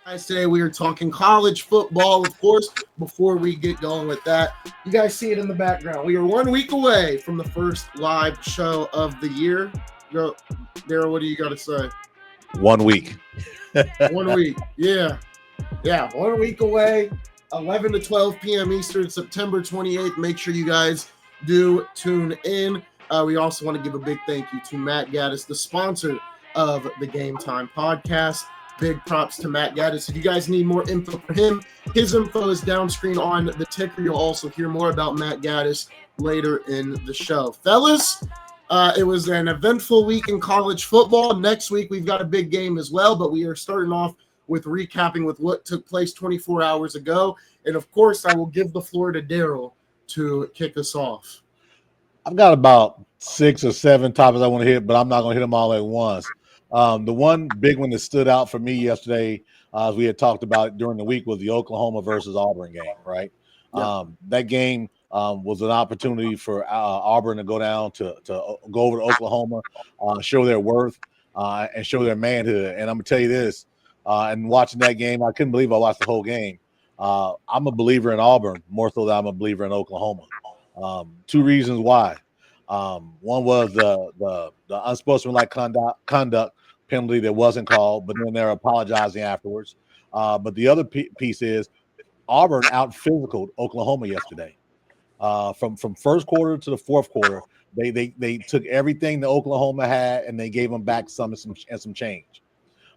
Guys, today we are talking college football, of course. Before we get going with that, you guys see it in the background. We are 1 week away from the first live show of the year. Go, Darrell, what do you got to say? 1 week. 1 week. Yeah. 1 week away, 11 to 12 p.m. Eastern, September 28th. Make sure you guys do tune in. We also want to give a big thank you to Matt Gaddis, the sponsor of the GameTime Podcast. Big props to Matt Gaddis. If you guys need more info for him, his info is down screen on the ticker. You'll also hear more about Matt Gaddis later in the show. Fellas, it was an eventful week in college football. Next week, we've got a big game as well, but we are starting off with recapping with what took place 24 hours ago. And, of course, I will give the floor to Darrell to kick us off. I've got about 6 or 7 topics I want to hit, but I'm not going to hit them all at once. The one big one that stood out for me yesterday, as we had talked about during the week, was the Oklahoma versus Auburn game, right? Yeah. That game was an opportunity for Auburn to go down to go over to Oklahoma, show their worth, and show their manhood. And I'm going to tell you this, and watching that game, I couldn't believe I watched the whole game. I'm a believer in Auburn more so than I'm a believer in Oklahoma. 2 reasons why. One was the unsportsmanlike conduct penalty that wasn't called, but then they're apologizing afterwards. But the other piece is Auburn out physicaled Oklahoma yesterday. From first quarter to the fourth quarter, they took everything that Oklahoma had and they gave them back some change.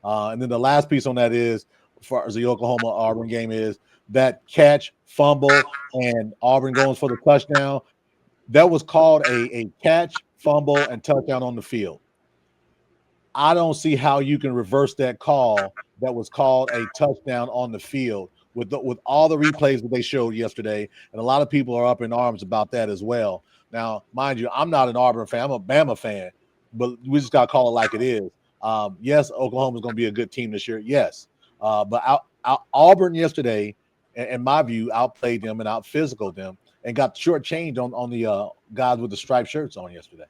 And then the last piece on that is, as far as the Oklahoma Auburn game, is that catch, fumble, and Auburn going for the touchdown. That was called a catch, fumble, and touchdown on the field. I don't see how you can reverse that call that was called a touchdown on the field with all the replays that they showed yesterday. And a lot of people are up in arms about that as well. Now, mind you, I'm not an Auburn fan. I'm a Bama fan. But we just got to call it like it is. Yes, Oklahoma's going to be a good team this year. Yes. But Auburn yesterday, in my view, outplayed them and out-physicaled them and got shortchanged on the guys with the striped shirts on yesterday.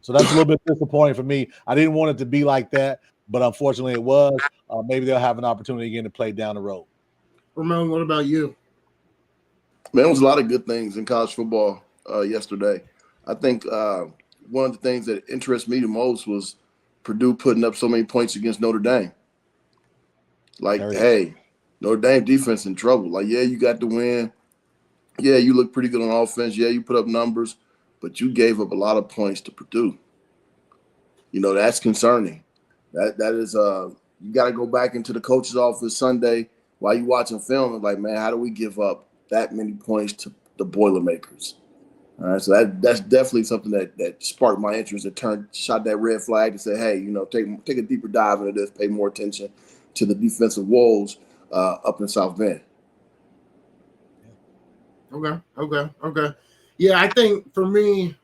So that's a little bit disappointing for me. I didn't want it to be like that, but unfortunately it was. Maybe they'll have an opportunity again to play down the road. Ramon, what about you? Man, there was a lot of good things in college football yesterday. I think one of the things that interests me the most was Purdue putting up so many points against Notre Dame. Like, hey, Notre Dame defense in trouble. Like, yeah, you got the win. Yeah, you look pretty good on offense. Yeah, you put up numbers, but you gave up a lot of points to Purdue. You know, that's concerning. That is you got to go back into the coach's office Sunday while you watching film and like, man, how do we give up that many points to the Boilermakers? All right, so that's definitely something that sparked my interest. That shot that red flag to say, hey, you know, take a deeper dive into this, pay more attention to the defensive woes up in South Bend. Okay. Yeah, I think for me,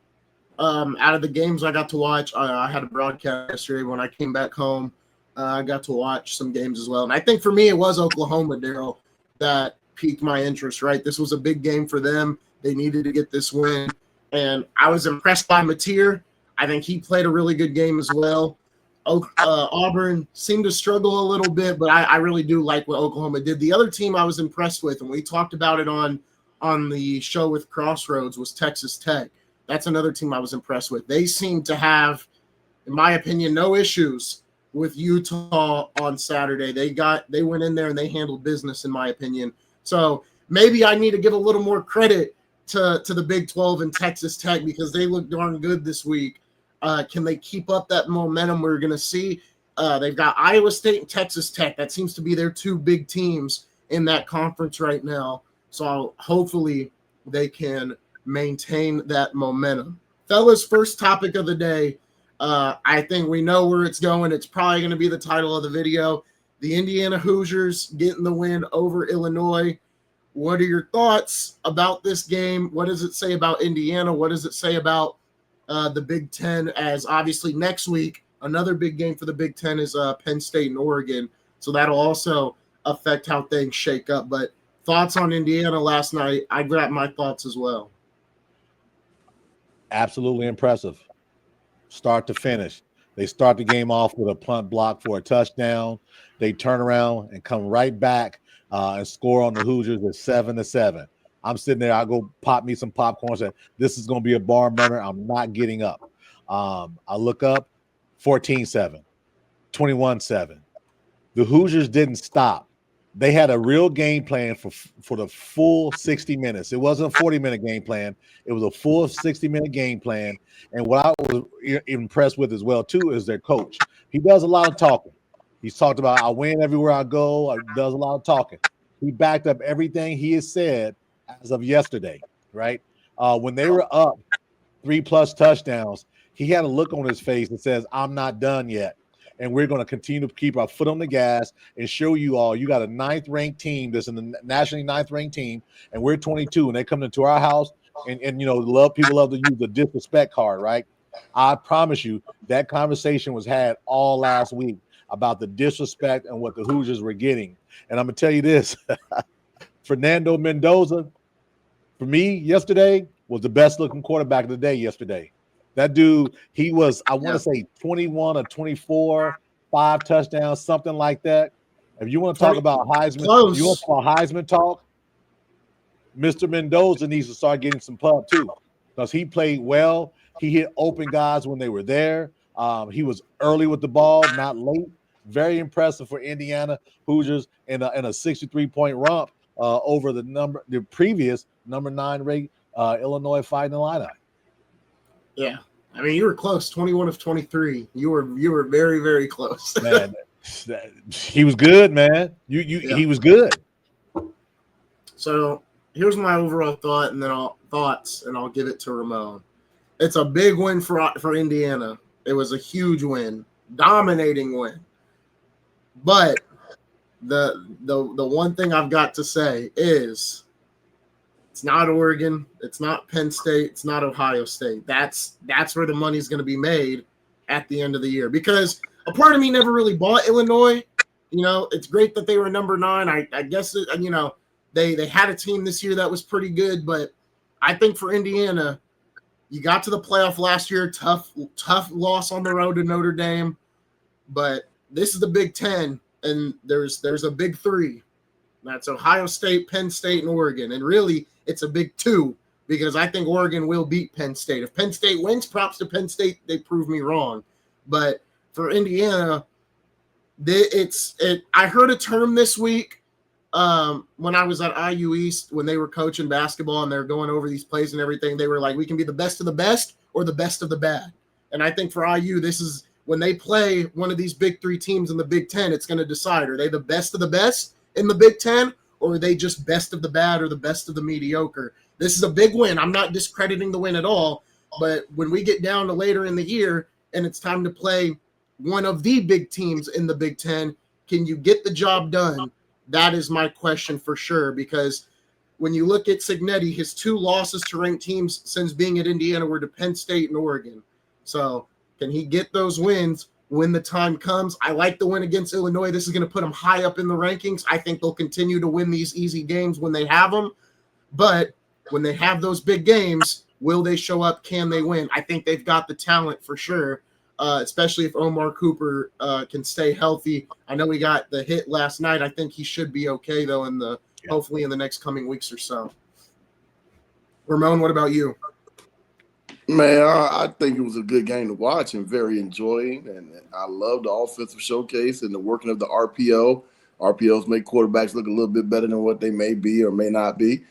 out of the games I got to watch, I had a broadcast yesterday. When I came back home, I got to watch some games as well. And I think for me, it was Oklahoma, Darrell, that piqued my interest, right? This was a big game for them. They needed to get this win. And I was impressed by Mateer. I think he played a really good game as well. Auburn seemed to struggle a little bit, but I really do like what Oklahoma did. The other team I was impressed with, and we talked about it on the show with Crossroads, was Texas Tech. That's another team I was impressed with. They seem to have, in my opinion, no issues with Utah on Saturday. They went in there and they handled business, in my opinion. So maybe I need to give a little more credit to the Big 12 and Texas Tech because they look darn good this week. Can they keep up that momentum we're going to see? They've got Iowa State and Texas Tech. That seems to be their 2 big teams in that conference right now. So hopefully they can maintain that momentum. Fellas, first topic of the day. I think we know where it's going. It's probably going to be the title of the video. The Indiana Hoosiers getting the win over Illinois. What are your thoughts about this game? What does it say about Indiana? What does it say about the Big Ten? As obviously next week, another big game for the Big Ten is Penn State and Oregon. So that'll also affect how things shake up. But thoughts on Indiana last night? I got my thoughts as well. Absolutely impressive. Start to finish. They start the game off with a punt block for a touchdown. They turn around and come right back and score on the Hoosiers at 7-7. I'm sitting there. I go pop me some popcorn. Said, this is going to be a barn burner. I'm not getting up. I look up, 14-7, 21-7. The Hoosiers didn't stop. They had a real game plan for the full 60 minutes. It wasn't a 40-minute game plan. It was a full 60-minute game plan. And what I was impressed with as well, too, is their coach. He does a lot of talking. He's talked about, I win everywhere I go. He does a lot of talking. He backed up everything he has said as of yesterday, right? When they were up 3+ touchdowns, he had a look on his face that says, I'm not done yet. And we're going to continue to keep our foot on the gas and show you all you got a 9th-ranked team that's in the nationally 9th-ranked team, and we're 22, and they come into our house and people love to use the disrespect card, right? I promise you that conversation was had all last week about the disrespect and what the Hoosiers were getting. And I'm going to tell you this, Fernando Mendoza, for me yesterday, was the best-looking quarterback of the day yesterday. That dude, he was, I want to say 21 or 24, 5 touchdowns, something like that. If you want to talk about Heisman, close. you want to talk Heisman talk, Mr. Mendoza needs to start getting some pub too, because he played well. He hit open guys when they were there. He was early with the ball, not late. Very impressive for Indiana Hoosiers in a 63-point romp over the previous number 9 ranked Illinois Fighting Illini. Yeah, I mean, you were close. 21 of 23. You were very, very close. Man, he was good, man. He was good. So here's my overall thought, and then I'll give it to Ramon. It's a big win for Indiana. It was a huge win, dominating win. But the one thing I've got to say is, it's not Oregon. It's not Penn State. It's not Ohio State. That's where the money's going to be made at the end of the year. Because a part of me never really bought Illinois. It's great that they were number 9. I guess they had a team this year that was pretty good. But I think for Indiana, you got to the playoff last year. Tough loss on the road to Notre Dame. But this is the Big Ten, and there's a Big 3. That's Ohio State, Penn State, and Oregon. And really, it's a Big 2 because I think Oregon will beat Penn State. If Penn State wins, props to Penn State. They prove me wrong. But for Indiana, I heard a term this week when I was at IU East when they were coaching basketball and they're going over these plays and everything. They were like, we can be the best of the best or the best of the bad. And I think for IU, this is when they play one of these Big 3 teams in the Big Ten, it's going to decide, are they the best of the best in the Big Ten, or are they just best of the bad or the best of the mediocre? This is a big win. I'm not discrediting the win at all, but when we get down to later in the year and it's time to play one of the big teams in the Big Ten, can you get the job done? That is my question for sure, because when you look at Cignetti, his 2 losses to ranked teams since being at Indiana were to Penn State and Oregon. So can he get those wins when the time comes? I like the win against Illinois. This is going to put them high up in the rankings. I think they'll continue to win these easy games when they have them. But when they have those big games, will they show up? Can they win? I think they've got the talent for sure, especially if Omar Cooper can stay healthy. I know he got the hit last night. I think he should be okay, though, hopefully in the next coming weeks or so. Ramon, what about you? Man, I think it was a good game to watch and very enjoying. And I love the offensive showcase and the working of the RPO. RPOs make quarterbacks look a little bit better than what they may be or may not be,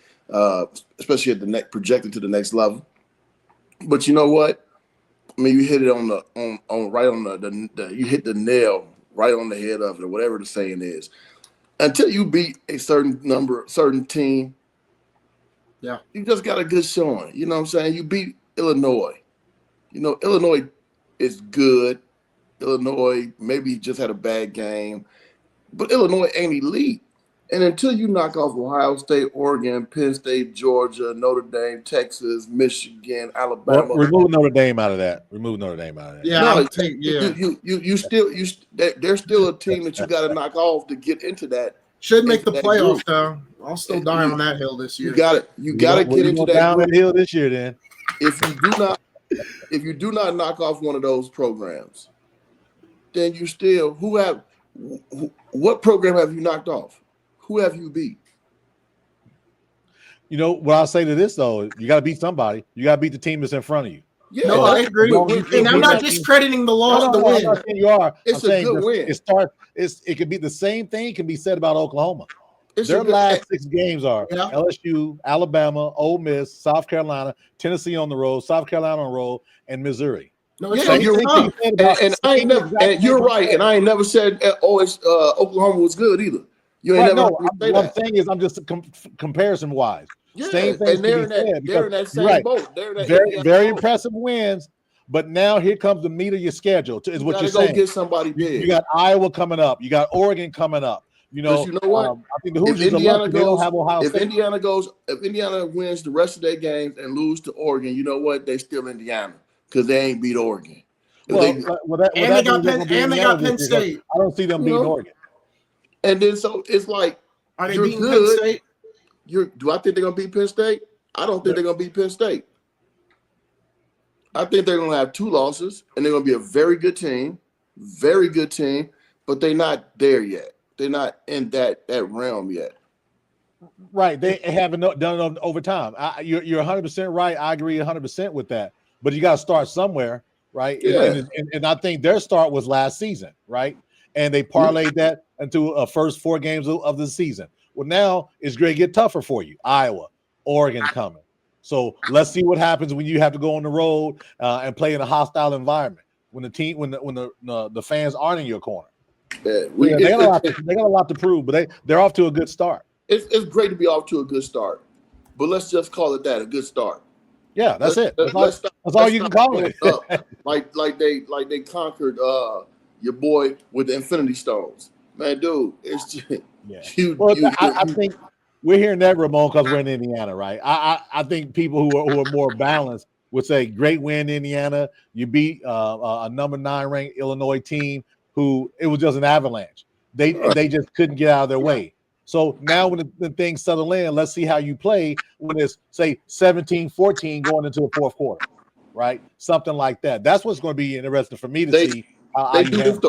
especially at the projected to the next level. But you know what? I mean, you hit it you hit the nail right on the head of it, or whatever the saying is. Until you beat a certain team, yeah, you just got a good showing. You know what I'm saying? You beat Illinois. Illinois is good. Illinois maybe just had a bad game, but Illinois ain't elite. And until you knock off Ohio State, Oregon, Penn State, Georgia, Notre Dame, Texas, Michigan, Alabama, remove Notre Dame out of that. Yeah, there's still a team that you got to knock off to get into that. Should make the playoffs though. I'll still die on that hill this year. You got to get into that down that hill this year. Then if you do not knock off one of those programs, then you still what program have you knocked off? Who have you beat? You know what I'll say to this though, you got to beat somebody. You got to beat the team that's in front of you. Yeah, no, I agree. And I'm not discrediting the loss, the win. I'm not saying you are. It's I'm a good win. It could be the same thing can be said about Oklahoma. Their last 6 games are LSU, Alabama, Ole Miss, South Carolina, Tennessee on the road, South Carolina on the road, and Missouri. No, you're right. And you're right. And I ain't never said Oklahoma was good either. You ain't never what I'm saying is, I'm just comparison wise. Yeah, same thing. And they're in that same boat. Very impressive wins. But now here comes the meat of your schedule. Is what you're saying. Go get somebody big. You got Iowa coming up. You got Oregon coming up. You know what? I think the Hoosiers don't have Ohio State. If Indiana wins the rest of their games and lose to Oregon, you know what? They still Indiana because they ain't beat Oregon. They got Penn State. I don't see them beating Oregon. And then so it's like, are they beating Penn State? Do I think they're gonna beat Penn State? I don't think they're gonna beat Penn State. I think they're gonna have 2 losses, and they're gonna be a very good team, but they're not there yet. They're not in that realm yet. Right. They haven't done it over time. You're 100% right. I agree 100% with that. But you got to start somewhere, right? Yeah. And I think their start was last season, right? And they parlayed that into a first 4 games of the season. Well, now it's going to get tougher for you. Iowa, Oregon coming. So let's see what happens when you have to go on the road and play in a hostile environment when the fans aren't in your corner. Yeah, they got a lot to prove, but they're off to a good start. It's great to be off to a good start, but let's just call it that, a good start. Yeah, that's it. That's all you can call it. like they conquered your boy with the Infinity Stones. Man, dude, it's just I think we're hearing that, Ramon, because we're in Indiana, right? I think people who are more balanced would say great win, Indiana. You beat a number 9 ranked Illinois team who it was just an avalanche. They just couldn't get out of their way. So now when the things settle in, let's see how you play when it's, say, 17-14 going into the 4th quarter, right? Something like that. That's what's going to be interesting for me to see. They do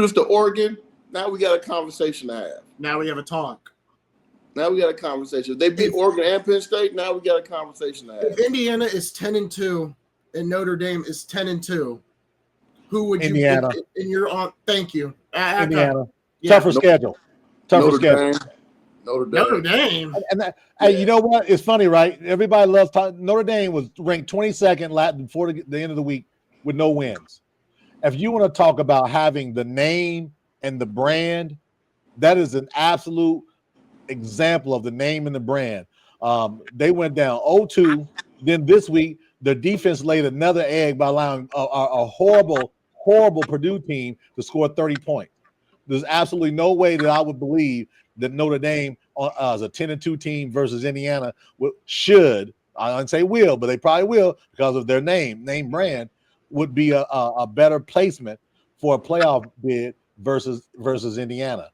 this to Oregon. Now we got a conversation to have. Now we have a talk. Now we got a conversation. They beat Oregon and Penn State. Now we got a conversation to have. If Indiana is 10-2 and Notre Dame is 10-2, who would Indiana. you pick in your on? Thank you. Indiana. Tougher schedule. Notre Dame. And you know what? It's funny, right? Everybody loves talking. Notre Dame was ranked 22nd before the end of the week with no wins. If you want to talk about having the name and the brand, that is an absolute example of the name and the brand. They went down 0-2. Then this week, the defense laid another egg by allowing a horrible Purdue team to score 30 points. There's absolutely no way that I would believe that Notre Dame, as a 10-2 team versus Indiana, should, I don't say will, but they probably will because of their name brand, would be a better placement for a playoff bid versus Indiana.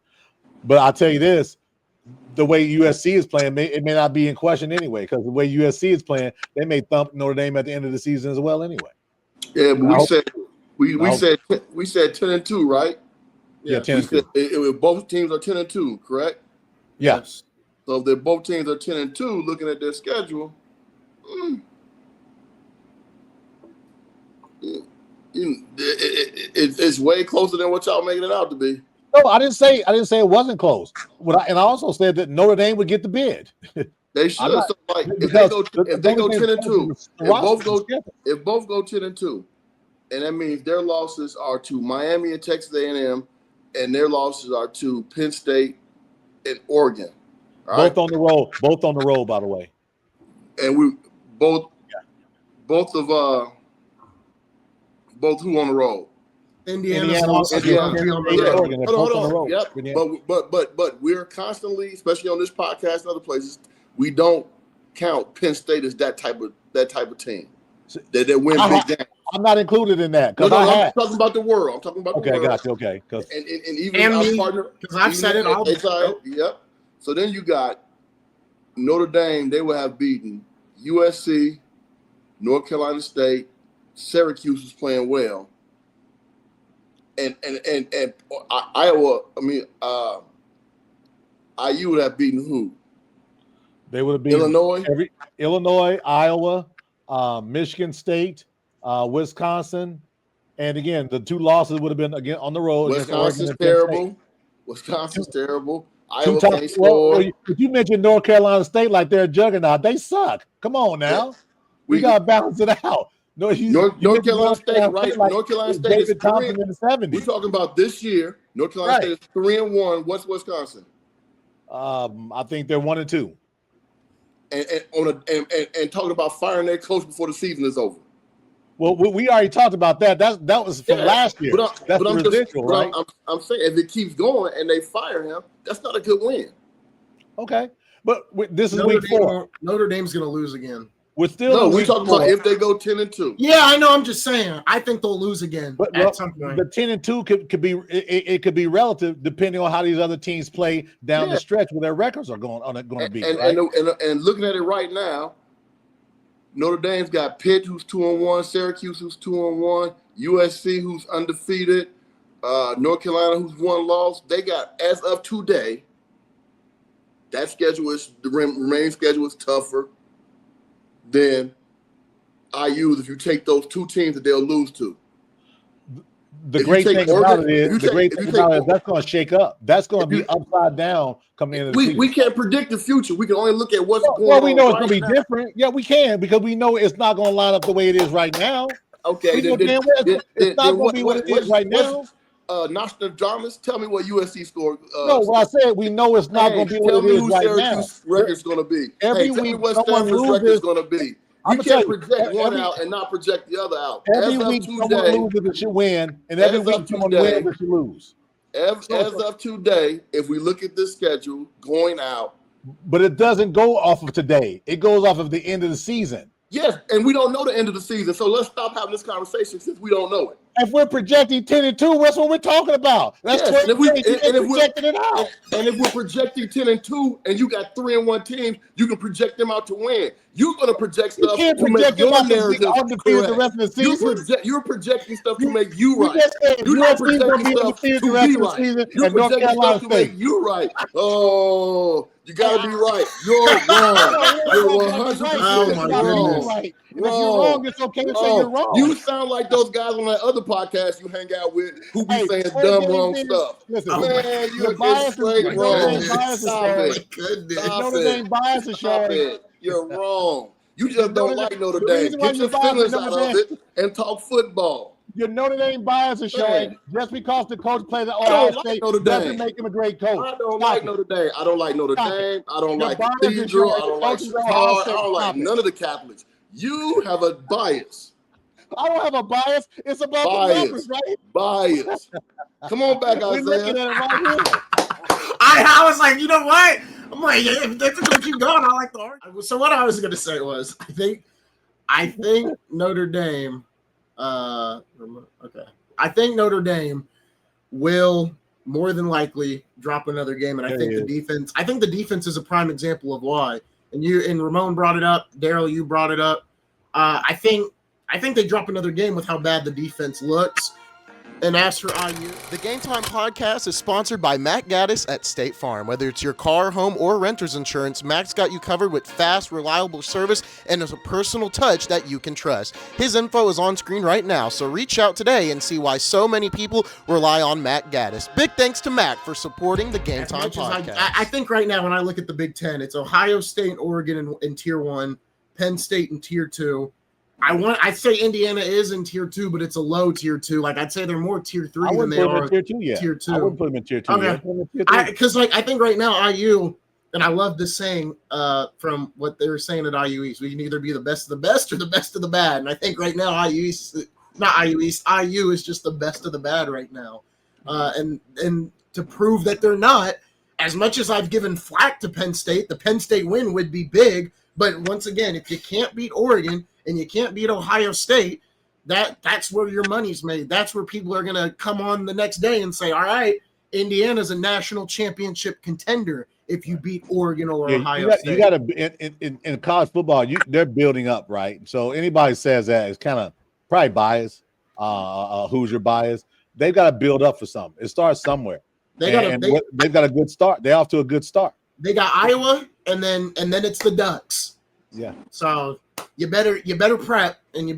But I'll tell you this, the way USC is playing, it may not be in question anyway, because the way USC is playing, they may thump Notre Dame at the end of the season as well anyway. Yeah, but we said 10-2, right? Yeah, 10-2. If both teams are 10-2, correct? Yes. So if they're both teams are 10-2, looking at their schedule, it's way closer than what y'all making it out to be. No, I didn't say it wasn't close. And I also said that Notre Dame would get the bid. They should. So like if they go 10-2, if both go 10-2, and that means their losses are to Miami and Texas A&M, and their losses are to Penn State and Oregon. Both on the road, by the way. And we both who on the road? Indiana. Hold on. Yep. But we're constantly, especially on this podcast and other places, we don't count Penn State as that type of team that win big games. I'm not included in that because I'm talking about the world. I'm talking about the world. Okay, got you. Okay, and even our partner, because I've said it all. Yep. So then you got Notre Dame. They will have beaten USC, North Carolina State, Syracuse is playing well, and Iowa. I mean, IU would have beaten who? They would have beaten Illinois, Illinois, Iowa, Michigan State, Wisconsin, and again, the two losses would have been again on the road. Wisconsin's terrible. Wisconsin's terrible. Iowa can't score. Well, you mentioned North Carolina State like they're a juggernaut. They suck. Come on now. We got to balance it out. North Carolina State, right? Like North Carolina State is 3 in the 70s. We're talking about this year. North Carolina State is 3-1. What's Wisconsin? I think they're 1-2. And talking about firing their coach before the season is over. Well, we already talked about that. That was from last year. That's residual, right? I'm saying if it keeps going and they fire him, that's not a good win. Okay, but this is week 4. Notre Dame's going to lose again. We're still. We're talking about if they go 10-2. Yeah, I know. I'm just saying. I think they'll lose again at some point. The 10-2 could be it could be relative depending on how these other teams play down the stretch where their records are going to be. And looking at it right now, Notre Dame's got Pitt, who's 2-1, Syracuse, who's 2-1, USC, who's undefeated, North Carolina, who's 1 loss. They got, as of today, that schedule is the remaining schedule is tougher than IU's if you take those 2 teams that they'll lose to. The great thing about it is that's going to shake up. That's going to be upside down coming into the season. We can't predict the future. We can only look at what's going on. Well, we know it's going to be different. Yeah, we can because we know it's not going to line up the way it is right now. Okay, it's not going to be what it is right now. Nostradamus, tell me what USC scored. No, what I said, we know it's not going to be what it is right now. Tell me who Syracuse's record's going to be. Every tell week, me what Stanford's record's going to be. You can't project one out and not project the other out. Every week, someone loses that should win, and every week, someone wins that should lose. As of today, if we look at this schedule going out. But it doesn't go off of today. It goes off of the end of the season. Yes, and we don't know the end of the season, so let's stop having this conversation since we don't know it. If we're projecting 10-2, that's what we're talking about. That's and if we're projecting 10-2, and you got 3-1 teams, you can project them out to win. You're going to project stuff to make your narrative the rest of the season. You're projecting stuff to make you right. You're not projecting stuff to be right. You're projecting stuff to make you right. Oh, you got to be right. You're wrong. You're 100% wrong. If you're wrong, it's okay to say you're wrong. You sound like those guys on that other podcast you hang out with who be saying dumb, wrong stuff. Listen, man, you're just straight wrong. Stop it. Notre Dame bias is showing. You're wrong. You just don't like Notre Dame. Get your feelings out of it and talk football. Your Notre Dame bias is showing just because the coach plays at Ohio State doesn't make him a great coach. I don't like Notre Dame. I don't like Notre Dame. I don't like Cathedral. I don't like Chicago. I don't like none of the Catholics. You have a bias. I don't have a bias. It's about the numbers, right? Bias. Come on back, Isaiah. We're looking at it right here. I was like, you know what? I'm like, if that's what you going, I like the argument. So what I was going to say was, I think Notre Dame. Okay. I think Notre Dame will more than likely drop another game, and I think the defense is a prime example of why. And Ramon brought it up. Darrell, you brought it up. I think they drop another game with how bad the defense looks. And as for IU, the GameTime Podcast is sponsored by Matt Gaddis at State Farm. Whether it's your car, home, or renter's insurance, Mac's got you covered with fast, reliable service and a personal touch that you can trust. His info is on screen right now, so reach out today and see why so many people rely on Matt Gaddis. Big thanks to Mac for supporting the GameTime Podcast. I think right now when I look at the Big Ten, it's Ohio State and Oregon in Tier 1, Penn State in Tier 2. I'd say Indiana is in Tier 2, but it's a low Tier 2. Like I'd say they're more Tier 3 than they are Tier 2 yet. Tier 2. I wouldn't put them in Tier 2. Okay. Because I think right now IU, and I love this saying from what they were saying at IU East, we can either be the best of the best or the best of the bad. And I think right now IU is just the best of the bad right now. And to prove that they're not, as much as I've given flack to Penn State, the Penn State win would be big. But once again, if you can't beat Oregon and you can't beat Ohio State, that's where your money's made. That's where people are going to come on the next day and say, all right, Indiana's a national championship contender if you beat Oregon or Ohio State. You got to in college football, they're building up, right? So anybody says that is kind of probably biased, Hoosier bias. they've got to build up for something. It starts somewhere. They've got a good start. They're off to a good start. They got Iowa, and then it's the Ducks. Yeah. So you better prep, and you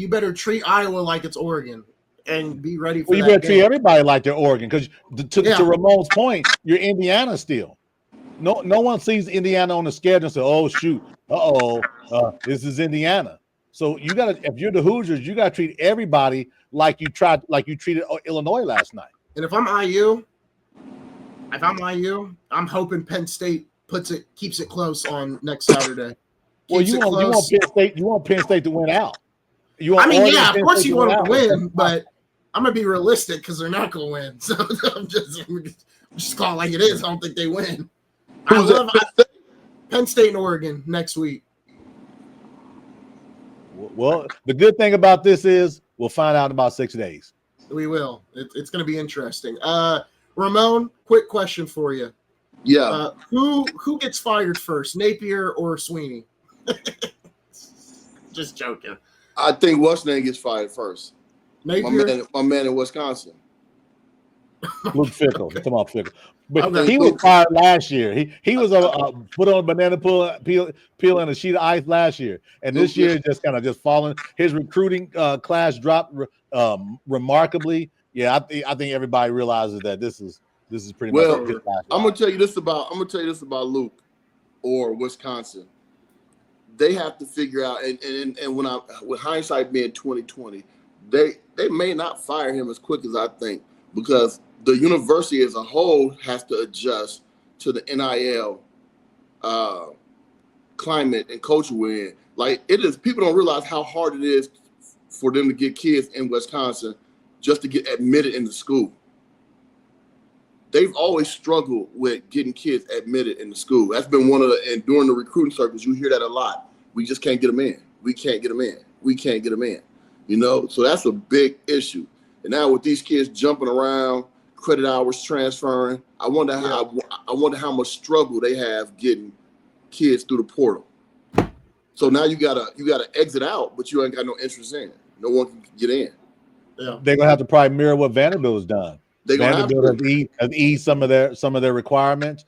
better treat Iowa like it's Oregon, and be ready for. Well, you better treat everybody like they're Oregon, because to Ramon's point, you're Indiana still. No one sees Indiana on the schedule and says, "Oh shoot, this is Indiana." So you got to, if you're the Hoosiers, you got to treat everybody like you treated Illinois last night. And if I'm IU, I'm hoping Penn State keeps it close on next Saturday. Well, you want Penn State to win out. Of course you want them to win, but I'm gonna be realistic because they're not gonna win. So I'm just call it like it is. I don't think they win. I love Penn State and Oregon next week. Well, the good thing about this is we'll find out in about 6 days. We will. It's going to be interesting. Ramon, quick question for you. Yeah. Who gets fired first, Napier or Sweeney? Just joking. I think what's name gets fired first. Napier? My man in Wisconsin. Luke Fickle. Come on, Fickle. But he was fired last year. He was put on a banana peel and a sheet of ice last year, and this year just falling. His recruiting class dropped remarkably. Yeah, I think everybody realizes that this is pretty much. I'm gonna tell you this about Luke or Wisconsin. They have to figure out, and with hindsight being 2020, they may not fire him as quick as I think, because the university as a whole has to adjust to the NIL climate and culture we're in. Like, it is, people don't realize how hard it is for them to get kids in Wisconsin just to get admitted into school. They've always struggled with getting kids admitted into school. That's been and during the recruiting circles, you hear that a lot. We just can't get them in. We can't get them in. We can't get them in. So that's a big issue. And now with these kids jumping around, credit hours transferring, I wonder how much struggle they have getting kids through the portal. So now you gotta exit out, but you ain't got no interest in it. No one can get in. Yeah. They're gonna have to probably mirror what Vanderbilt has done. Vanderbilt has eased some of their requirements,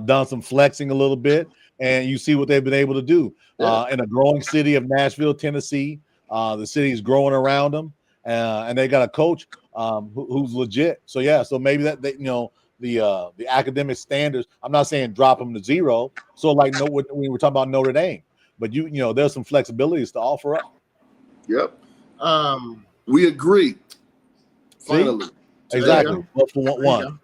done some flexing a little bit, and you see what they've been able to do in a growing city of Nashville, Tennessee. The city is growing around them, and they got a coach who's legit. So maybe that the academic standards. I'm not saying drop them to zero. So when we're talking about Notre Dame, but there's some flexibilities to offer up. Yep. We agree. Finally. Exactly. Well, for one.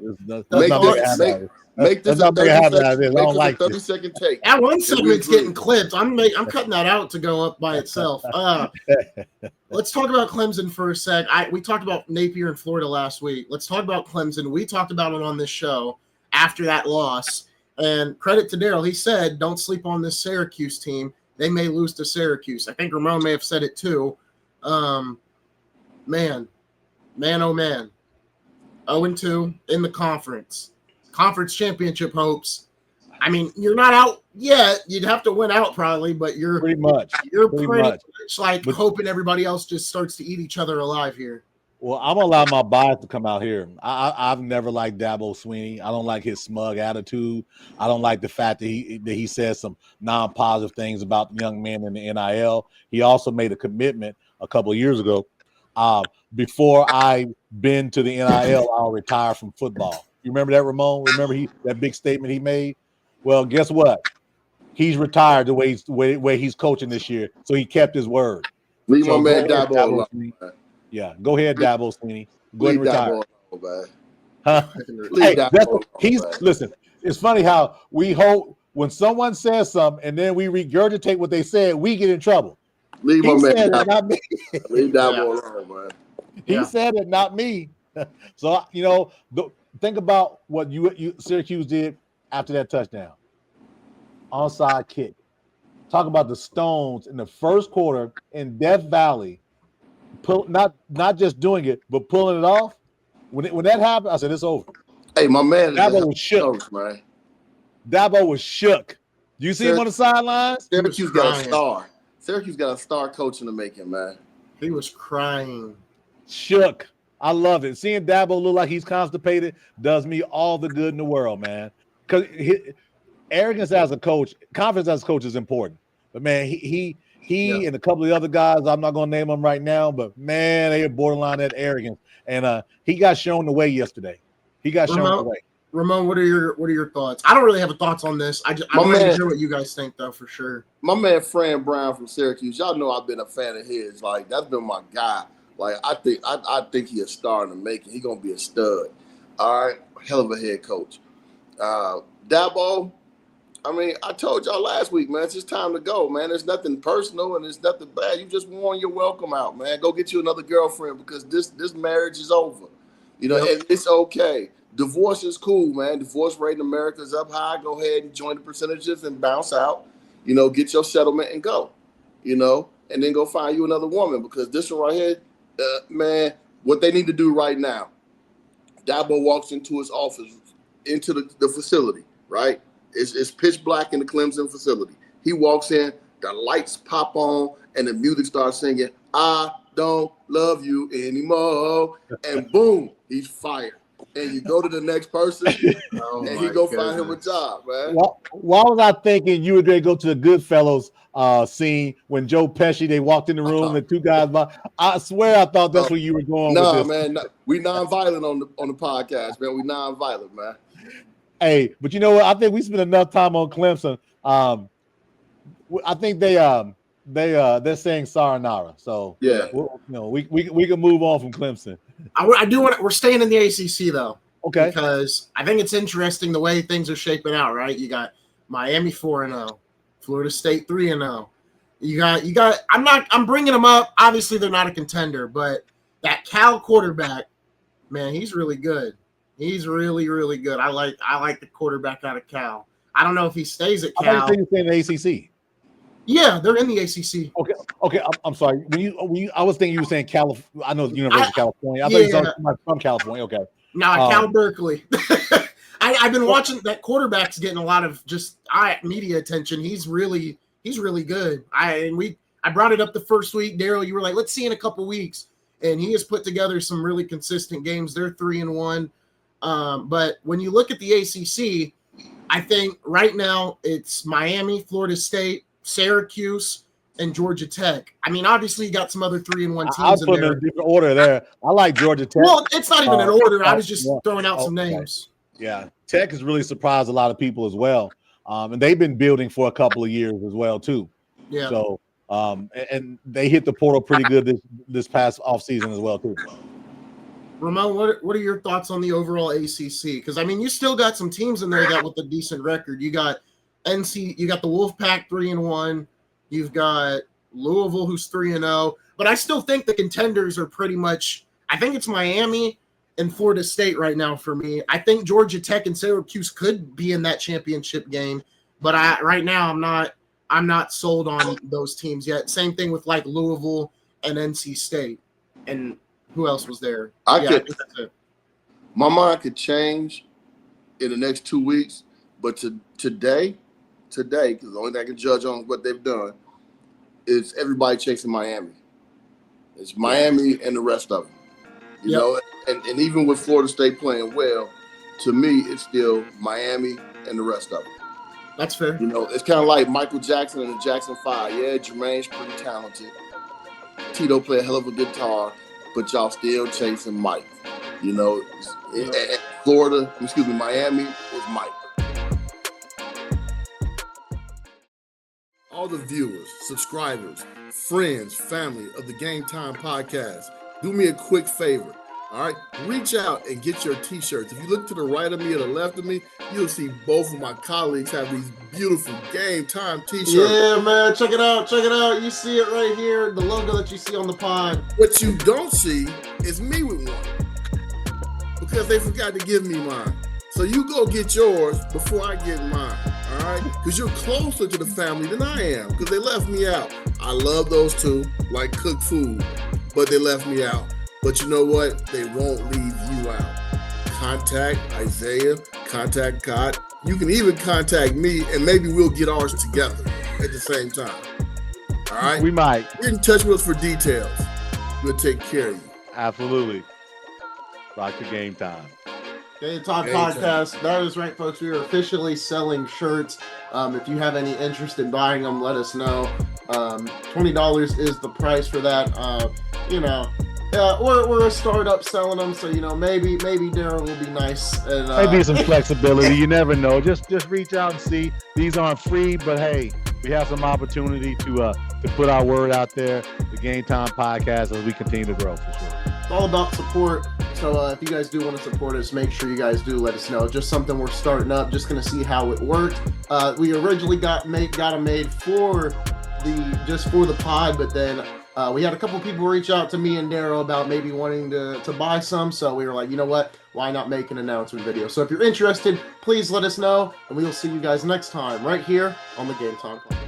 Make this a 30-second take. That one segment's getting clipped. I'm cutting that out to go up by itself. Let's talk about Clemson for a sec. We talked about Napier in Florida last week. Let's talk about Clemson. We talked about it on this show after that loss. And credit to Darrell. He said, don't sleep on this Syracuse team. They may lose to Syracuse. I think Ramon may have said it too. Man, oh man. 0-2 in the conference championship hopes. I mean, you're not out yet. You'd have to win out probably, but you're pretty much like hoping everybody else just starts to eat each other alive here. Well, I'm gonna allow my bias to come out here. I've never liked Dabo Swinney. I don't like his smug attitude. I don't like the fact that he says some non-positive things about the young men in the NIL. He also made a commitment a couple of years ago. Before I been to the NIL, I'll retire from football. You remember that, Ramon? Remember that big statement he made? Well, guess what? He's retired the way he's coaching this year, so he kept his word. Leave my man Dabo alone. Yeah, go ahead, Dabo Swinney. Go ahead and retire. Listen. It's funny how we hope when someone says something and then we regurgitate what they said, we get in trouble. Leave my man Dabo. Leave Dabo alone, man. He said it, not me. So think about what Syracuse did after that touchdown. Onside kick. Talk about the Stones in the first quarter in Death Valley. Not just doing it, but pulling it off. When that happened, I said, it's over. Hey, my man. Dabo was shook. Man. Dabo was shook. You see him on the sidelines? Syracuse got a star. Syracuse got a star coach in the making, man. He was crying. Shook. I love it. Seeing Dabo look like he's constipated does me all the good in the world, man. Because arrogance as a coach, confidence as a coach is important. But man, he and a couple of the other guys, I'm not going to name them right now, but man, they are borderline that arrogance. And he got shown the way yesterday. He got shown the way. Ramon, what are your thoughts? I don't really have thoughts on this. I want to hear what you guys think, though, for sure. My man Fran Brown from Syracuse, y'all know I've been a fan of his. Like, that's been my guy. Like, I think he a star in the making. He gonna be a stud. All right, hell of a head coach. Dabo, I mean, I told y'all last week, man, it's just time to go, man. There's nothing personal and there's nothing bad. You just worn your welcome out, man. Go get you another girlfriend because this marriage is over. You know, and it's okay. Divorce is cool, man. Divorce rate in America is up high. Go ahead and join the percentages and bounce out. You know, get your settlement and go. You know, and then go find you another woman because this one right here, man, what they need to do right now, Dabo walks into his office, into the facility, right? It's pitch black in the Clemson facility. He walks in, the lights pop on, and the music starts singing, I don't love you anymore. And boom, he's fired. And you go to the next person, and he go find him a job, man. Why was I thinking you were going to go to the Goodfellas scene when Joe Pesci, they walked in the room, the two guys, I swear I thought that's where you were going with this. Man, we non-violent on the podcast, man. We non-violent, man. Hey, but you know what? I think we spent enough time on Clemson. I think they're saying sayonara. So yeah, we can move on from Clemson. I do want. We're staying in the ACC though, okay? Because I think it's interesting the way things are shaping out. Right, you got Miami 4-0, Florida State 3-0. You got. I'm bringing them up. Obviously, they're not a contender, but that Cal quarterback, man, he's really good. He's really, really good. I like the quarterback out of Cal. I don't know if he stays at Cal. I think he's in the ACC. Yeah, they're in the ACC. Okay. I'm sorry. When you, I was thinking you were saying California. I know the University of California. I thought you were somebody from California. Okay. No, Cal Berkeley. I've been watching that quarterback's getting a lot of just media attention. He's really good. I brought it up the first week, Darrell. You were like, let's see in a couple weeks, and he has put together some really consistent games. They're 3-1. But when you look at the ACC, I think right now it's Miami, Florida State, Syracuse, and Georgia Tech. I mean, obviously you got some other 3-1 teams I'll put in there. in a different order there. I like Georgia Tech. Well, it's not even an order. I was just throwing out some names. Yeah, Tech has really surprised a lot of people as well. And they've been building for a couple of years as well too. Yeah. So and they hit the portal pretty good this past offseason as well too. Ramon, what are your thoughts on the overall ACC? Because I mean, you still got some teams in there that with a decent record. You got you got the Wolfpack 3-1. You've got Louisville who's 3-0. But I still think the contenders are pretty much. I think it's Miami and Florida State right now for me. I think Georgia Tech and Syracuse could be in that championship game, but right now I'm not sold on those teams yet. Same thing with like Louisville and NC State. And who else was there? I think that's it. My mind could change in the next 2 weeks, but today, because the only thing I can judge on what they've done is everybody chasing Miami. It's Miami and the rest of them. You know, and even with Florida State playing well, to me, it's still Miami and the rest of them. That's fair. You know, it's kind of like Michael Jackson and the Jackson 5. Yeah, Jermaine's pretty talented. Tito play a hell of a guitar, but y'all still chasing Mike. You know, Miami is Mike. All the viewers, subscribers, friends, family of the GameTime Podcast, do me a quick favor. All right, reach out and get your T-shirts. If you look to the right of me or the left of me, you'll see both of my colleagues have these beautiful GameTime T-shirts. Yeah, man, check it out. You see it right here, the logo that you see on the pod. What you don't see is me with one because they forgot to give me mine. So you go get yours before I get mine, all right? Because you're closer to the family than I am because they left me out. I love those two, like cooked food, but they left me out. But you know what? They won't leave you out. Contact Isaiah, contact God. You can even contact me, and maybe we'll get ours together at the same time. All right? We might. Get in touch with us for details. We'll take care of you. Absolutely. Rock the Game Time. GameTime Podcast. That is right, folks. We are officially selling shirts. If you have any interest in buying them, let us know. $20 is the price for that. We're a startup selling them, so maybe Darrell will be nice. And, maybe some flexibility. You never know. Just reach out and see. These aren't free, but hey, we have some opportunity to put our word out there. The GameTime Podcast as we continue to grow, for sure. It's all about support. So if you guys do want to support us, make sure you guys do let us know. Just something we're starting up. Just going to see how it worked. We originally got them made for the pod, but then we had a couple people reach out to me and Darrell about maybe wanting to buy some. So we were like, you know what? Why not make an announcement video? So if you're interested, please let us know, and we will see you guys next time right here on the GameTime Podcast.